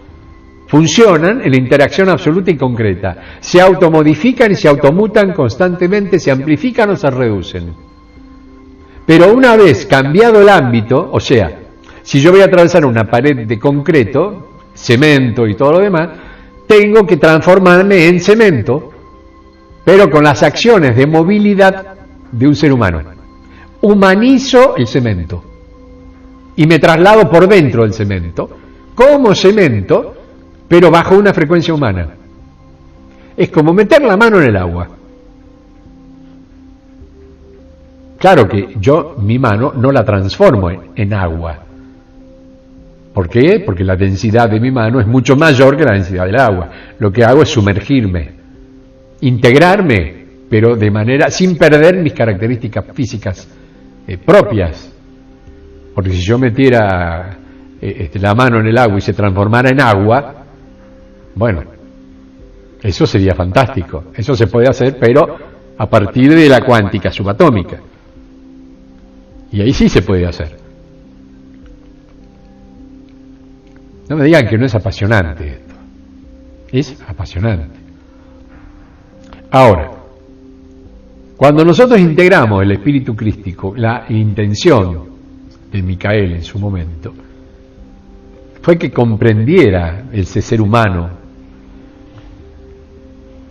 funcionan en la interacción absoluta y concreta. Se automodifican y se automutan constantemente, se amplifican o se reducen. Pero una vez cambiado el ámbito, o sea, si yo voy a atravesar una pared de concreto, cemento y todo lo demás, tengo que transformarme en cemento, pero con las acciones de movilidad de un ser humano. Humanizo el cemento y me traslado por dentro del cemento, como cemento, pero bajo una frecuencia humana. Es como meter la mano en el agua. Claro que yo mi mano no la transformo en agua. ¿Por qué? Porque la densidad de mi mano es mucho mayor que la densidad del agua. Lo que hago es sumergirme, integrarme, pero de manera sin perder mis características físicas propias. Porque si yo metiera la mano en el agua y se transformara en agua, bueno, eso sería fantástico. Eso se puede hacer, pero a partir de la cuántica subatómica. Y ahí sí se puede hacer. No me digan que no es apasionante esto. Es apasionante. Ahora, cuando nosotros integramos el espíritu crístico, la intención de Micael en su momento, fue que comprendiera ese ser humano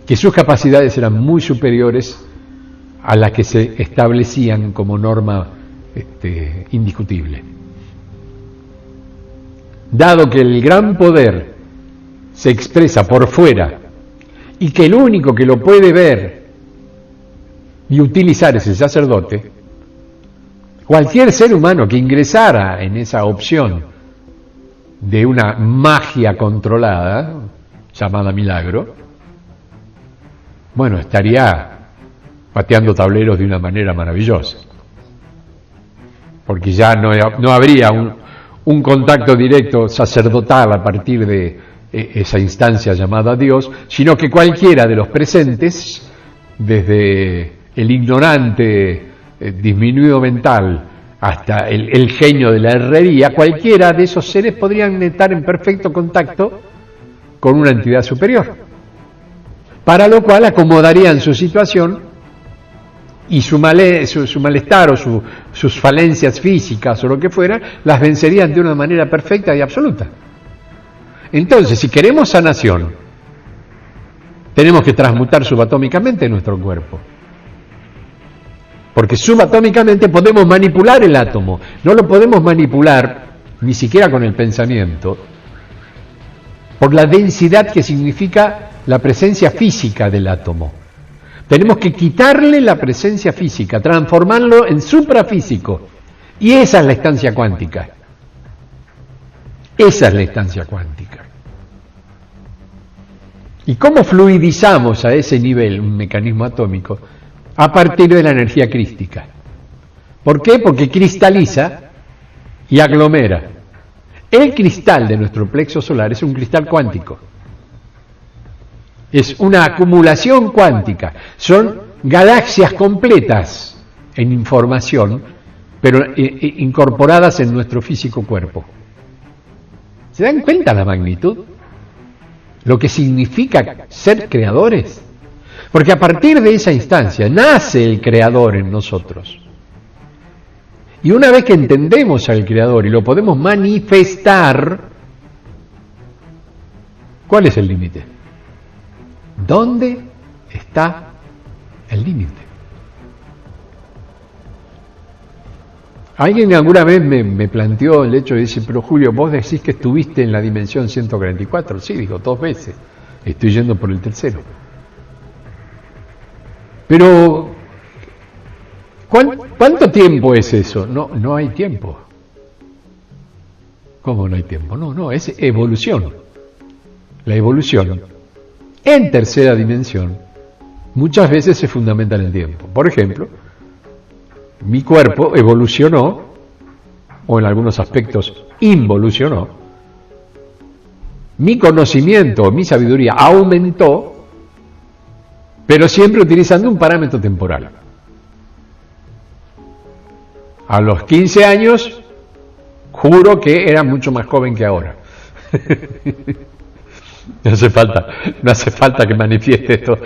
que sus capacidades eran muy superiores a las que se establecían como norma indiscutible. Dado que el gran poder se expresa por fuera y que el único que lo puede ver y utilizar es el sacerdote, cualquier ser humano que ingresara en esa opción de una magia controlada, llamada milagro, bueno, estaría pateando tableros de una manera maravillosa. Porque ya no habría un contacto directo sacerdotal a partir de esa instancia llamada Dios, sino que cualquiera de los presentes, desde el ignorante disminuido mental hasta el genio de la herrería, cualquiera de esos seres podrían estar en perfecto contacto con una entidad superior, para lo cual acomodarían su situación y su malestar o sus falencias físicas o lo que fuera, las vencerían de una manera perfecta y absoluta. Entonces, si queremos sanación, tenemos que transmutar subatómicamente nuestro cuerpo. Porque subatómicamente podemos manipular el átomo, no lo podemos manipular ni siquiera con el pensamiento, por la densidad que significa la presencia física del átomo. Tenemos que quitarle la presencia física, transformarlo en suprafísico. Y esa es la estancia cuántica. Esa es la estancia cuántica. ¿Y cómo fluidizamos a ese nivel un mecanismo atómico? A partir de la energía crística. ¿Por qué? Porque cristaliza y aglomera. El cristal de nuestro plexo solar es un cristal cuántico. Es una acumulación cuántica. Son galaxias completas en información, pero incorporadas en nuestro físico cuerpo. ¿Se dan cuenta la magnitud? Lo que significa ser creadores. Porque a partir de esa instancia nace el creador en nosotros. Y una vez que entendemos al creador y lo podemos manifestar, ¿cuál es el límite? ¿Dónde está el límite? Alguien alguna vez me planteó el hecho de decir, pero Julio, vos decís que estuviste en la dimensión 144. Sí, digo, 2 veces. Estoy yendo por el tercero. Pero, ¿cuánto tiempo es eso? No hay tiempo. ¿Cómo no hay tiempo? No, es evolución. La evolución, en tercera dimensión, muchas veces se fundamenta en el tiempo. Por ejemplo, mi cuerpo evolucionó, o en algunos aspectos involucionó, mi conocimiento, mi sabiduría aumentó, pero siempre utilizando un parámetro temporal. A los 15 años, juro que era mucho más joven que ahora. No hace falta que manifieste esto.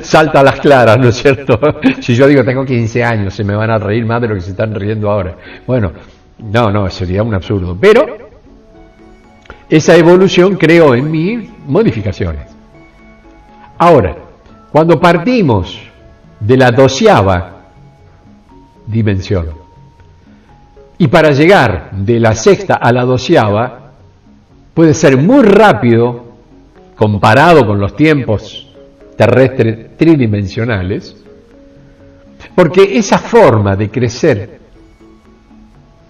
Salta a las claras, ¿no es cierto? Si yo digo tengo 15 años, se me van a reír más de lo que se están riendo ahora. Bueno, no, sería un absurdo. Pero esa evolución creó en mí modificaciones. Ahora, cuando partimos de la 12ª dimensión, y para llegar de la 6ª a la 12ª, puede ser muy rápido comparado con los tiempos terrestres tridimensionales, porque esa forma de crecer,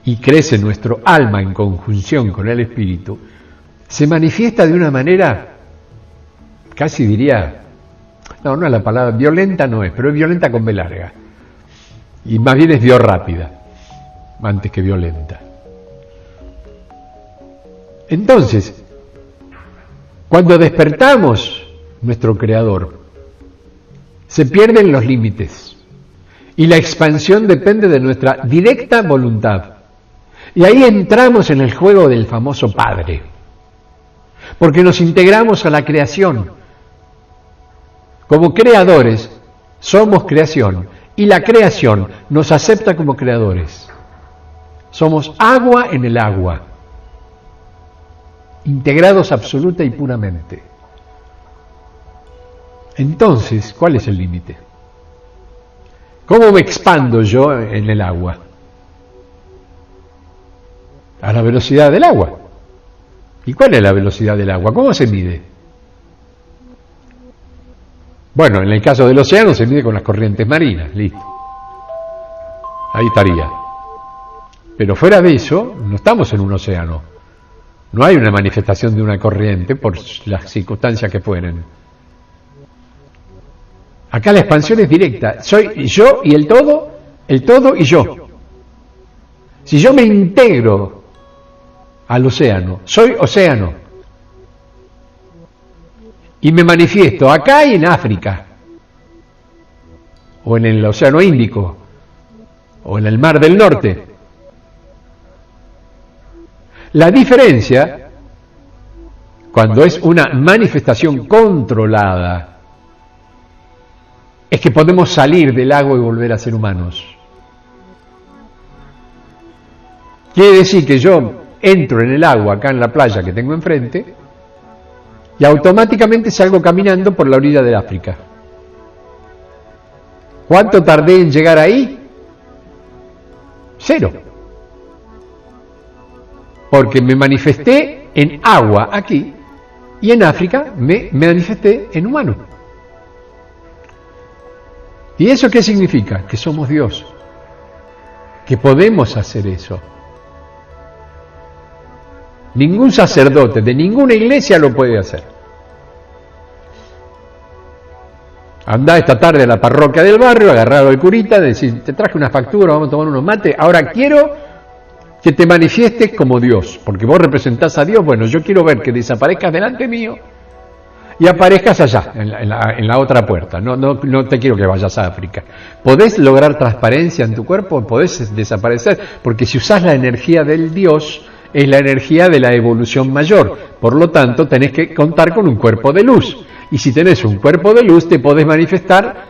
y crece nuestro alma en conjunción con el espíritu, se manifiesta de una manera, casi diría, no es la palabra, violenta no es, pero es violenta con B larga, y más bien es biorápida, antes que violenta. Entonces, cuando despertamos nuestro Creador, se pierden los límites y la expansión depende de nuestra directa voluntad. Y ahí entramos en el juego del famoso Padre, porque nos integramos a la creación. Como creadores, somos creación y la creación nos acepta como creadores. Somos agua en el agua, integrados absoluta y puramente. Entonces, ¿cuál es el límite? ¿Cómo me expando yo en el agua? A la velocidad del agua. ¿Y cuál es la velocidad del agua? ¿Cómo se mide? Bueno, en el caso del océano se mide con las corrientes marinas, listo. Ahí estaría. Pero fuera de eso, no estamos en un océano. No hay una manifestación de una corriente por las circunstancias que fueren. Acá la expansión es directa. Soy yo y el todo y yo. Si yo me integro al océano, soy océano. Y me manifiesto acá y en África. O en el Océano Índico. O en el Mar del Norte. La diferencia, cuando es una manifestación controlada, es que podemos salir del agua y volver a ser humanos. Quiere decir que yo entro en el agua acá en la playa que tengo enfrente y automáticamente salgo caminando por la orilla del África. ¿Cuánto tardé en llegar ahí? 0. Porque me manifesté en agua aquí y en África me manifesté en humano. ¿Y eso qué significa? Que somos Dios, que podemos hacer eso. Ningún sacerdote de ninguna iglesia lo puede hacer. Andá esta tarde a la parroquia del barrio, agarrado al curita, decir, te traje una factura, vamos a tomar unos mates, ahora quiero que te manifiestes como Dios, porque vos representás a Dios, bueno, yo quiero ver que desaparezcas delante mío y aparezcas allá, en la otra puerta, no te quiero que vayas a África. ¿Podés lograr transparencia en tu cuerpo? ¿Podés desaparecer? Porque si usás la energía del Dios, es la energía de la evolución mayor, por lo tanto tenés que contar con un cuerpo de luz. Y si tenés un cuerpo de luz, te podés manifestar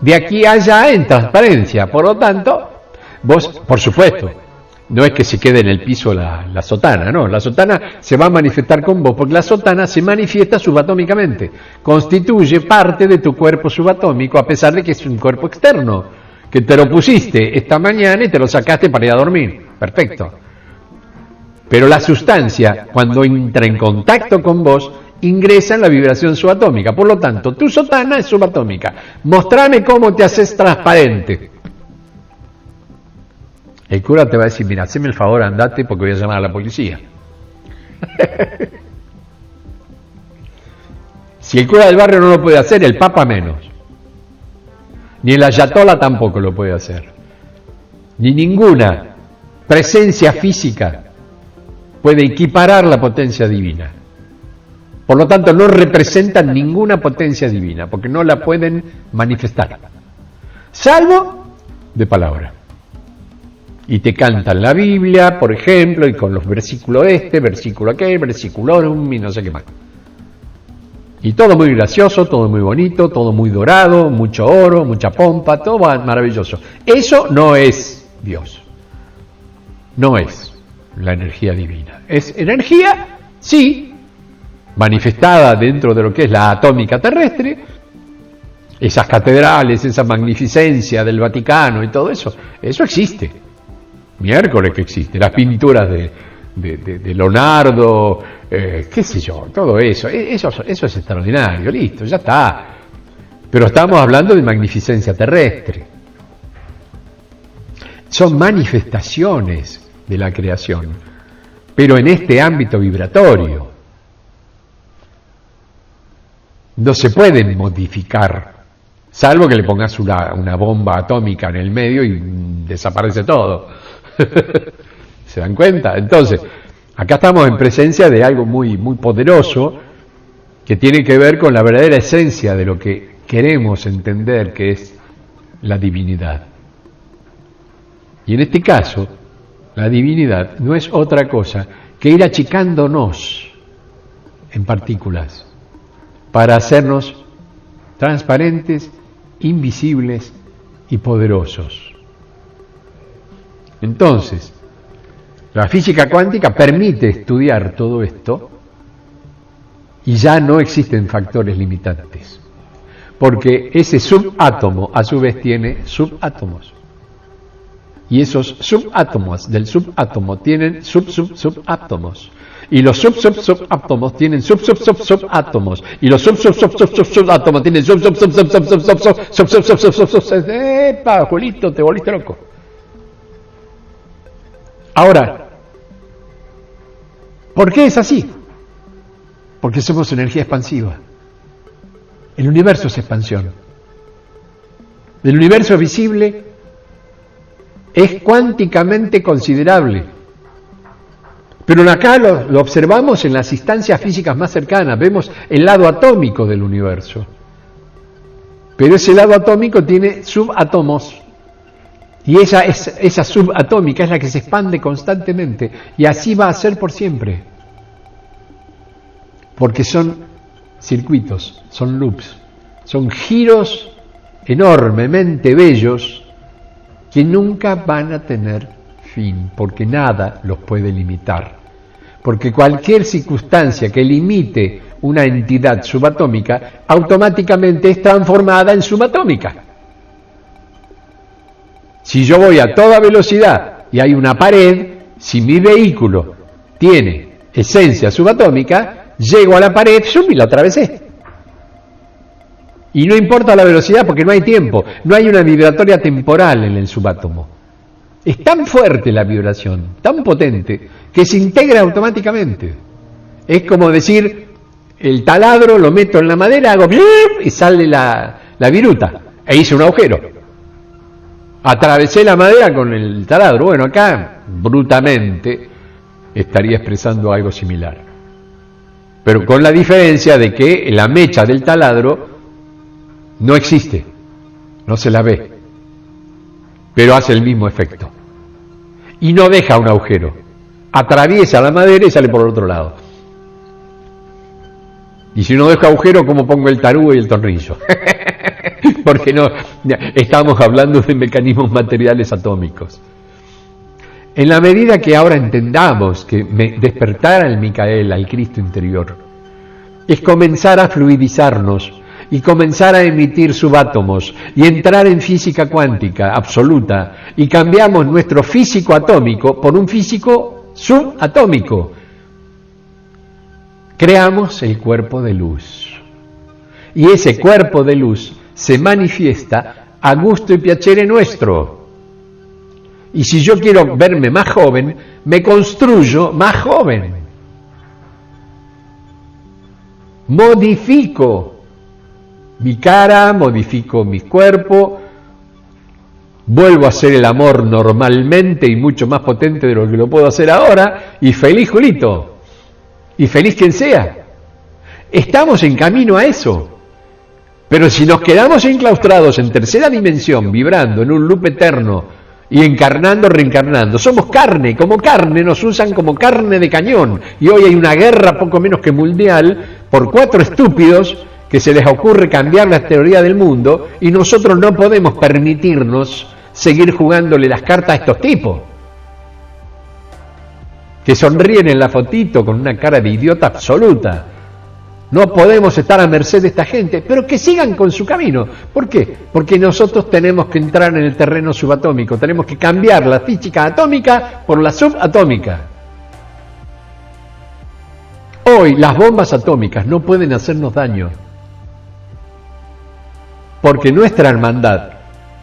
de aquí a allá en transparencia. Por lo tanto, vos, por supuesto, no es que se quede en el piso la sotana, no. La sotana se va a manifestar con vos, porque la sotana se manifiesta subatómicamente. Constituye parte de tu cuerpo subatómico, a pesar de que es un cuerpo externo, que te lo pusiste esta mañana y te lo sacaste para ir a dormir. Perfecto. Pero la sustancia, cuando entra en contacto con vos, ingresa en la vibración subatómica. Por lo tanto, tu sotana es subatómica. Mostrame cómo te haces transparente. El cura te va a decir, mira, haceme el favor, andate porque voy a llamar a la policía. Si el cura del barrio no lo puede hacer, el papa menos. Ni el ayatolá tampoco lo puede hacer. Ni ninguna presencia física puede equiparar la potencia divina. Por lo tanto, no representan ninguna potencia divina, porque no la pueden manifestar, salvo de palabra. Y te cantan la Biblia, por ejemplo, y con los versículos versículo aquel, versículorum y no sé qué más. Y todo muy gracioso, todo muy bonito, todo muy dorado, mucho oro, mucha pompa, todo maravilloso. Eso no es Dios. No es la energía divina. Es energía, sí, manifestada dentro de lo que es la atómica terrestre, esas catedrales, esa magnificencia del Vaticano y todo eso, eso existe. Miércoles que existe, las pinturas de Leonardo, qué sé yo, todo eso es extraordinario, listo, ya está. Pero estamos hablando de magnificencia terrestre. Son manifestaciones de la creación, pero en este ámbito vibratorio. No se pueden modificar, salvo que le pongas una bomba atómica en el medio y desaparece todo. ¿Se dan cuenta? Entonces, acá estamos en presencia de algo muy, muy poderoso que tiene que ver con la verdadera esencia de lo que queremos entender que es la divinidad. Y en este caso, la divinidad no es otra cosa que ir achicándonos en partículas para hacernos transparentes, invisibles y poderosos. Entonces, la física cuántica permite estudiar todo esto y ya no existen factores limitantes, porque ese subatómo a su vez tiene subatómos. Y esos subátomos del subátomo tienen subátomos. Y los subátomos tienen subátomos. Y los subátomos tienen ¡epa, Julito, te volviste loco! Ahora, ¿por qué es así? Porque somos energía expansiva. El universo es expansión. El universo visible es cuánticamente considerable. Pero acá lo observamos en las instancias físicas más cercanas, vemos el lado atómico del universo. Pero ese lado atómico tiene subátomos. Y esa subatómica es la que se expande constantemente. Y así va a ser por siempre. Porque son circuitos, son loops, son giros enormemente bellos que nunca van a tener fin, porque nada los puede limitar. Porque cualquier circunstancia que limite una entidad subatómica, automáticamente es transformada en subatómica. Si yo voy a toda velocidad y hay una pared, si mi vehículo tiene esencia subatómica, llego a la pared, y la atravesé. Y no importa la velocidad porque no hay tiempo, no hay una vibratoria temporal en el subátomo. Es tan fuerte la vibración, tan potente, que se integra automáticamente. Es como decir, el taladro lo meto en la madera, hago y sale la la viruta, e hice un agujero. Atravesé la madera con el taladro. Bueno, acá, brutamente, estaría expresando algo similar. Pero con la diferencia de que la mecha del taladro no existe, no se la ve, pero hace el mismo efecto. Y no deja un agujero, atraviesa la madera y sale por el otro lado. Y si no deja agujero, ¿cómo pongo el tarugo y el tornillo? Porque no, estamos hablando de mecanismos materiales atómicos. En la medida que ahora entendamos que despertar al Micael, al Cristo interior, es comenzar a fluidizarnos y comenzar a emitir subátomos y entrar en física cuántica absoluta, y cambiamos nuestro físico atómico por un físico subatómico, creamos el cuerpo de luz. Y ese cuerpo de luz se manifiesta a gusto y piacere nuestro. Y si yo quiero verme más joven, me construyo más joven. Modifico mi cara, modifico mi cuerpo, vuelvo a hacer el amor normalmente y mucho más potente de lo que lo puedo hacer ahora, y feliz Julito, y feliz quien sea. Estamos en camino a eso. Pero si nos quedamos enclaustrados en tercera dimensión, vibrando en un loop eterno y encarnando, reencarnando, somos carne, como carne, nos usan como carne de cañón. Y hoy hay una guerra poco menos que mundial por 4 estúpidos que se les ocurre cambiar la teoría del mundo, y nosotros no podemos permitirnos seguir jugándole las cartas a estos tipos que sonríen en la fotito con una cara de idiota absoluta. No podemos estar a merced de esta gente, pero que sigan con su camino. ¿Por qué? Porque nosotros tenemos que entrar en el terreno subatómico, tenemos que cambiar la física atómica por la subatómica. Hoy las bombas atómicas no pueden hacernos daño, porque nuestra hermandad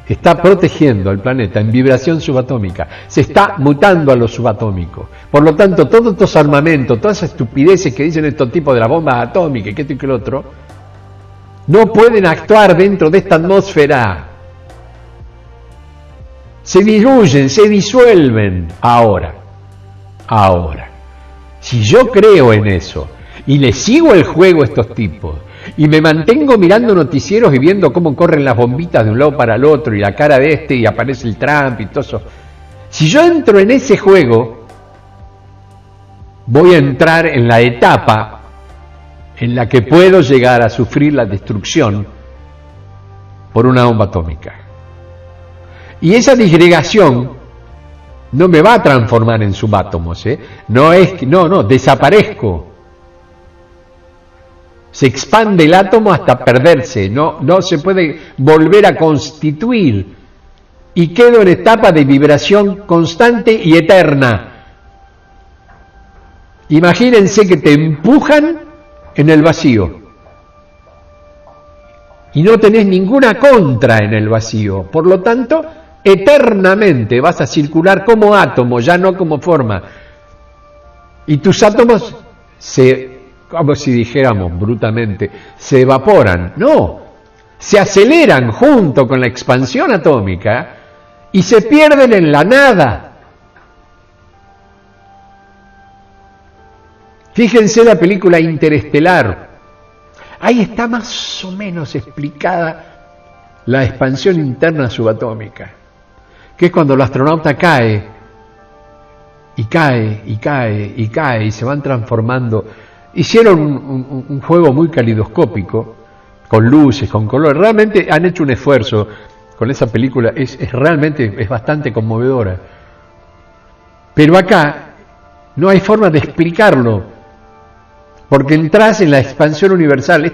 está protegiendo al planeta en vibración subatómica, se está mutando a lo subatómico. Por lo tanto, todos estos armamentos, todas esas estupideces que dicen estos tipos de las bombas atómicas, que esto y que lo otro, no pueden actuar dentro de esta atmósfera. Se diluyen, se disuelven. Ahora. Si yo creo en eso y le sigo el juego a estos tipos, y me mantengo mirando noticieros y viendo cómo corren las bombitas de un lado para el otro, y la cara de este, y aparece el Trump y todo eso, si yo entro en ese juego, voy a entrar en la etapa en la que puedo llegar a sufrir la destrucción por una bomba atómica. Y esa disgregación no me va a transformar en subátomos, no, desaparezco. Se expande el átomo hasta perderse, no se puede volver a constituir, y quedo en etapa de vibración constante y eterna. Imagínense que te empujan en el vacío y no tenés ninguna contra en el vacío, por lo tanto, eternamente vas a circular como átomo, ya no como forma, y tus átomos como si dijéramos brutalmente, se evaporan. No, se aceleran junto con la expansión atómica y se pierden en la nada. Fíjense la película Interestelar. Ahí está más o menos explicada la expansión interna subatómica, que es cuando el astronauta cae, y se van transformando. Hicieron un juego muy calidoscópico, con luces, con colores. Realmente han hecho un esfuerzo con esa película, realmente es bastante conmovedora. Pero acá no hay forma de explicarlo, porque entras en la expansión universal.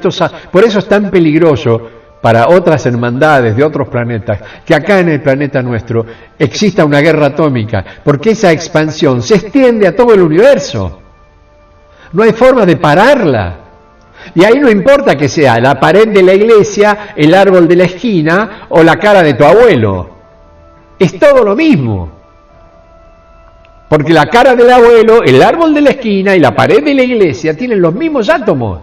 Por eso es tan peligroso para otras hermandades de otros planetas, que acá en el planeta nuestro exista una guerra atómica, porque esa expansión se extiende a todo el universo. No hay forma de pararla. Y ahí no importa que sea la pared de la iglesia, el árbol de la esquina o la cara de tu abuelo. Es todo lo mismo. Porque la cara del abuelo, el árbol de la esquina y la pared de la iglesia tienen los mismos átomos.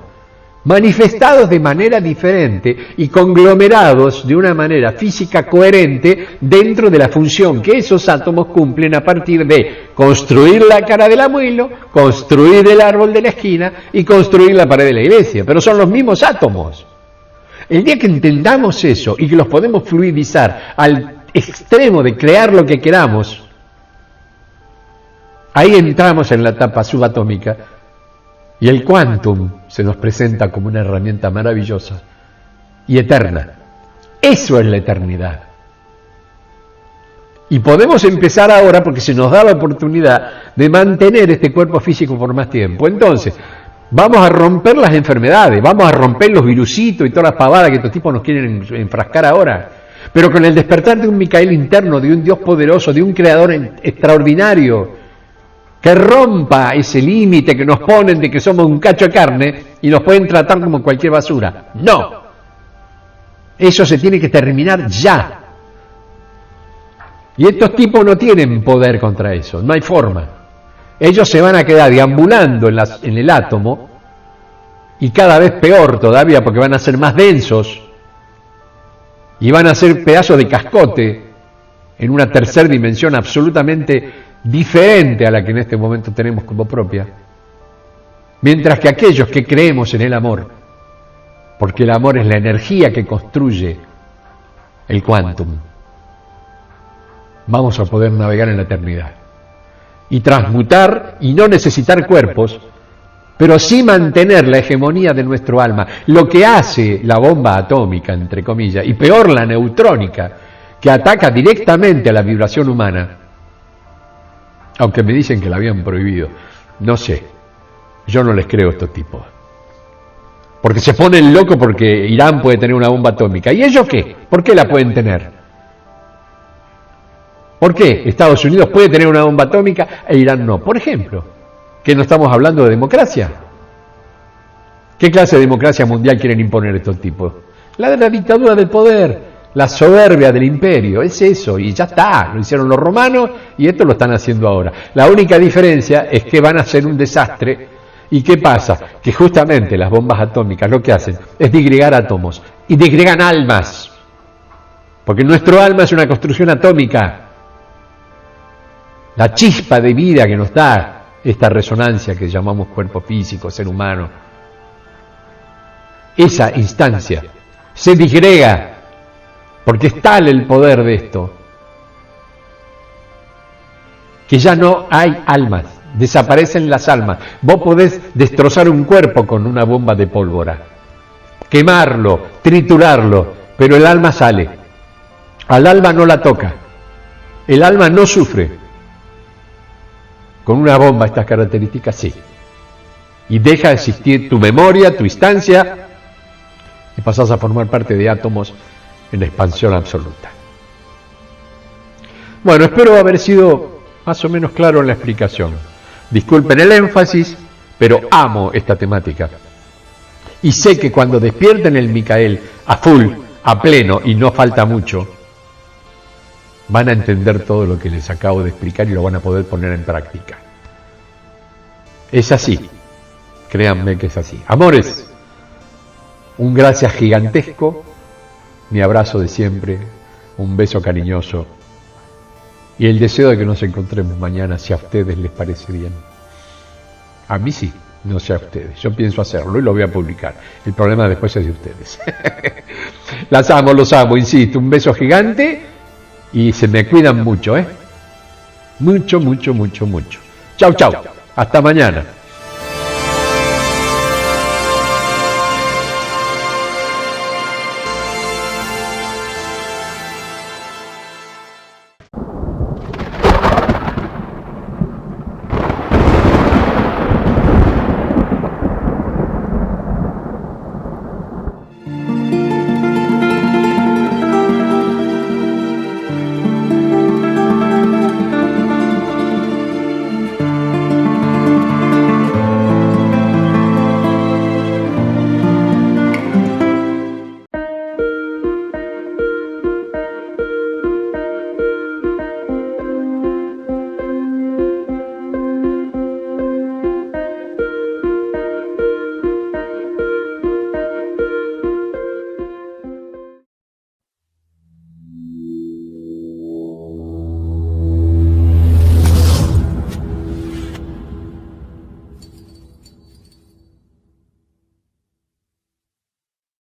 manifestados de manera diferente y conglomerados de una manera física coherente dentro de la función que esos átomos cumplen a partir de construir la cara del abuelo, construir el árbol de la esquina y construir la pared de la iglesia. Pero son los mismos átomos. El día que entendamos eso y que los podemos fluidizar al extremo de crear lo que queramos, ahí entramos en la etapa subatómica y el quantum se nos presenta como una herramienta maravillosa y eterna. Eso es la eternidad. Y podemos empezar ahora porque se nos da la oportunidad de mantener este cuerpo físico por más tiempo. Entonces, vamos a romper las enfermedades, vamos a romper los virusitos y todas las pavadas que estos tipos nos quieren enfrascar ahora. Pero con el despertar de un Micael interno, de un Dios poderoso, de un creador extraordinario, que rompa ese límite que nos ponen de que somos un cacho de carne y nos pueden tratar como cualquier basura. No. Eso se tiene que terminar ya. Y estos tipos no tienen poder contra eso, no hay forma. Ellos se van a quedar deambulando en el átomo y cada vez peor todavía porque van a ser más densos y van a ser pedazos de cascote en una tercera dimensión absolutamente diferente a la que en este momento tenemos como propia, mientras que aquellos que creemos en el amor, porque el amor es la energía que construye el quantum, vamos a poder navegar en la eternidad y transmutar y no necesitar cuerpos, pero sí mantener la hegemonía de nuestro alma, lo que hace la bomba atómica, entre comillas, y peor la neutrónica, que ataca directamente a la vibración humana. Aunque me dicen que la habían prohibido. No sé. Yo no les creo a estos tipos. Porque se ponen locos porque Irán puede tener una bomba atómica. ¿Y ellos qué? ¿Por qué la pueden tener? ¿Por qué Estados Unidos puede tener una bomba atómica e Irán no? Por ejemplo, que no estamos hablando de democracia. ¿Qué clase de democracia mundial quieren imponer estos tipos? La de la dictadura del poder. La soberbia del imperio, es eso, y ya está, lo hicieron los romanos y esto lo están haciendo ahora. La única diferencia es que van a ser un desastre, y ¿qué pasa? Que justamente las bombas atómicas lo que hacen es disgregar átomos, y disgregan almas, porque nuestro alma es una construcción atómica. La chispa de vida que nos da esta resonancia que llamamos cuerpo físico, ser humano, esa instancia se disgrega, porque es tal el poder de esto, que ya no hay almas, desaparecen las almas. Vos podés destrozar un cuerpo con una bomba de pólvora, quemarlo, triturarlo, pero el alma sale. Al alma no la toca, el alma no sufre. Con una bomba estas características sí. Y deja de existir tu memoria, tu instancia, y pasás a formar parte de átomos en expansión absoluta. Bueno, espero haber sido más o menos claro en la explicación. Disculpen el énfasis, pero amo esta temática. Y sé que cuando despierten el Micael a full, a pleno, y no falta mucho, van a entender todo lo que les acabo de explicar y lo van a poder poner en práctica. Es así, créanme que es así. Amores, un gracias gigantesco, mi abrazo de siempre, un beso cariñoso y el deseo de que nos encontremos mañana si a ustedes les parece bien. A mí sí, no sé a ustedes. Yo pienso hacerlo y lo voy a publicar. El problema después es de ustedes. Las amo, los amo, insisto. Un beso gigante y se me cuidan mucho, ¿eh? Mucho, mucho, mucho, mucho. Chau, chau. Hasta mañana.